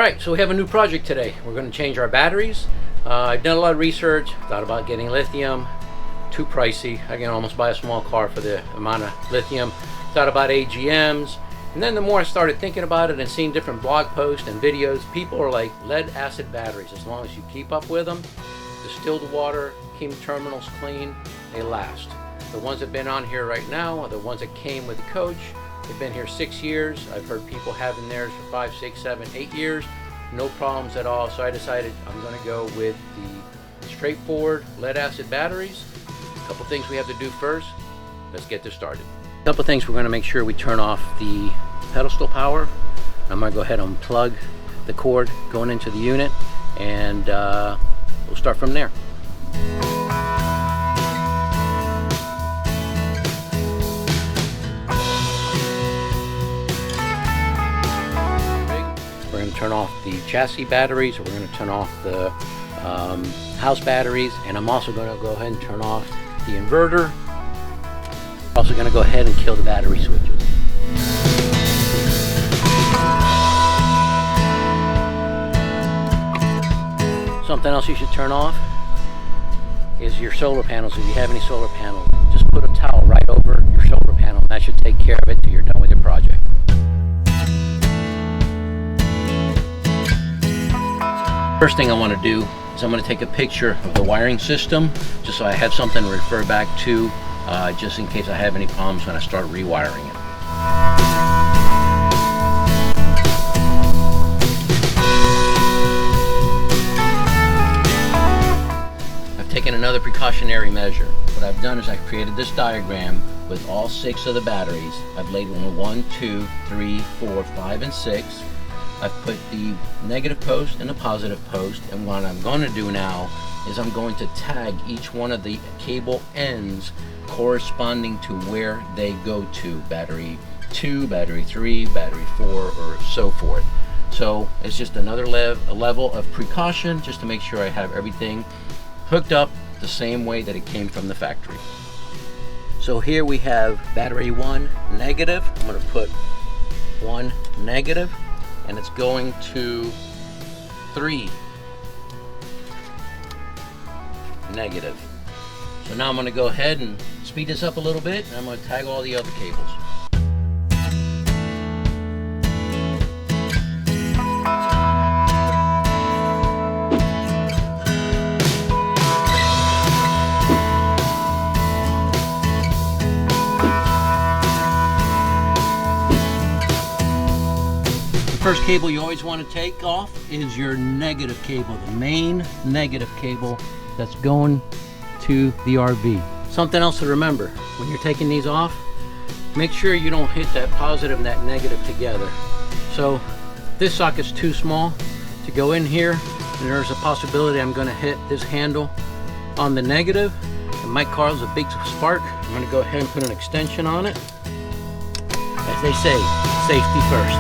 Alright, so we have a new project today. We're going to change our batteries. I've done a lot of research, thought about getting lithium. Too pricey. I can almost buy a small car for the amount of lithium. Thought about AGMs. And then the more I started thinking about it and seeing different blog posts and videos, people are like, lead acid batteries, as long as you keep up with them, distill the water, keep the terminals clean, they last. The ones that have been on here right now are the ones that came with the coach. They've been here 6 years. I've heard people having theirs for 5, 6, 7, 8 years. No problems at all. So I decided I'm going to go with the straightforward lead acid batteries. A couple things we have to do first. Let's get this started. A couple things we're going to make sure we turn off the pedestal power. I'm going to go ahead and plug the cord going into the unit, and we'll start from there. We're going to turn off the chassis batteries. We're going to turn off the house batteries, and I'm also going to go ahead and turn off the inverter. Also going to go ahead and kill the battery switches. Something else you should turn off is your solar panels. If you have any solar panels, just put a towel right over your solar panel. That should take care of it till you're done with your project. First thing I want to do is I'm going to take a picture of the wiring system, just so I have something to refer back to, just in case I have any problems when I start rewiring it. I've taken another precautionary measure. What I've done is I've created this diagram with all 6 of the batteries. I've labeled 1, 2, 3, 4, 5, and 6. I've put the negative post and the positive post, and what I'm going to do now is I'm going to tag each one of the cable ends corresponding to where they go to. Battery 2, battery 3, battery 4, or so forth. So it's just another level of precaution, just to make sure I have everything hooked up the same way that it came from the factory. So here we have battery 1 negative. I'm going to put 1 negative, and it's going to 3 negative. So now I'm going to go ahead and speed this up a little bit, and I'm going to tag all the other cables. The first cable you always want to take off is your negative cable, the main negative cable that's going to the RV. Something else to remember, when you're taking these off, make sure you don't hit that positive and that negative together. So this socket's too small to go in here, and there's a possibility I'm going to hit this handle on the negative and might cause a big spark. I'm going to go ahead and put an extension on it. As they say, safety first.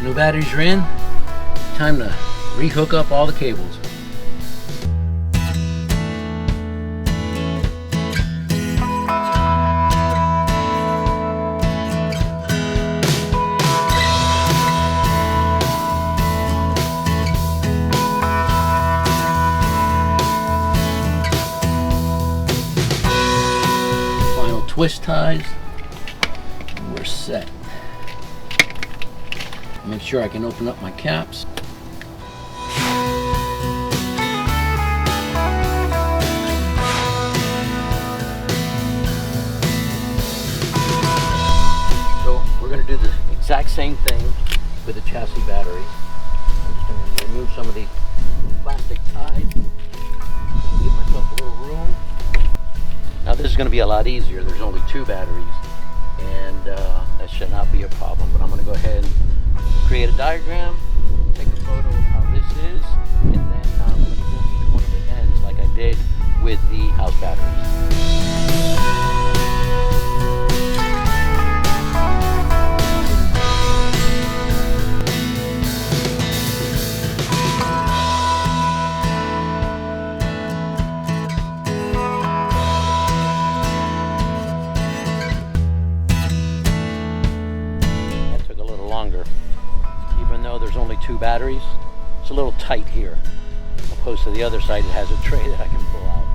New batteries are in. Time to re-hook up all the cables. Final twist ties. We're set. Make sure I can open up my caps. So we're going to do the exact same thing with the chassis batteries. I'm just going to remove some of the plastic ties. Give myself a little room. Now this is going to be a lot easier. There's only 2 batteries, and that should not be a problem. But I'm going to go ahead and create a diagram, take a photo of how this is, and then I'm going to pull each one of the ends like I did with the house batteries. longer. Even though there's only 2 batteries, it's a little tight here. Opposed to the other side, it has a tray that I can pull out.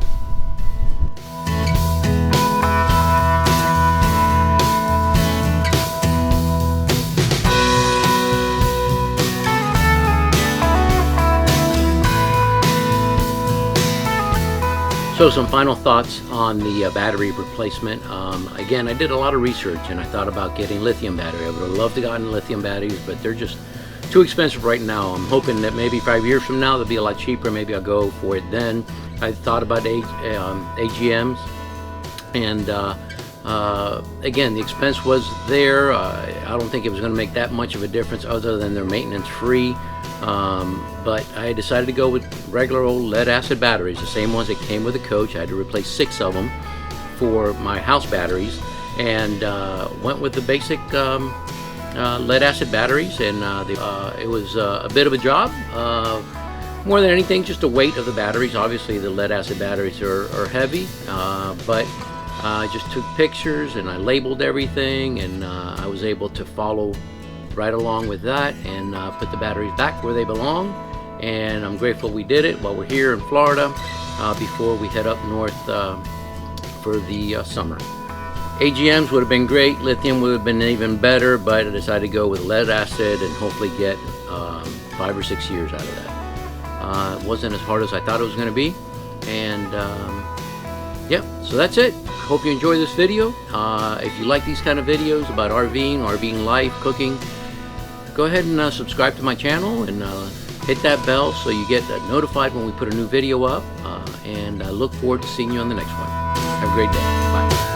So some final thoughts on the battery replacement. Again, I did a lot of research and I thought about getting lithium battery. I would have loved to gotten lithium batteries, but they're just too expensive right now. I'm hoping that maybe 5 years from now they'll be a lot cheaper. Maybe I'll go for it then. I thought about AGMs, and again, the expense was there. I don't think it was going to make that much of a difference other than they're maintenance free. But I decided to go with regular old lead acid batteries, the same ones that came with the coach. I had to replace 6 of them for my house batteries, and went with the basic lead acid batteries, and it was a bit of a job. More than anything, just the weight of the batteries. Obviously the lead acid batteries are heavy, but I just took pictures and I labeled everything, and I was able to follow right along with that and put the batteries back where they belong. And I'm grateful we did it while we're here in Florida before we head up north for the summer. AGMs would have been great, lithium would have been even better, but I decided to go with lead acid and hopefully get 5 or 6 years out of that. It wasn't as hard as I thought it was going to be, and yeah, so that's it. I hope you enjoy this video. If you like these kind of videos about RVing life, cooking, go ahead and subscribe to my channel and hit that bell so you get notified when we put a new video up, and I look forward to seeing you on the next one. Have a great day. Bye.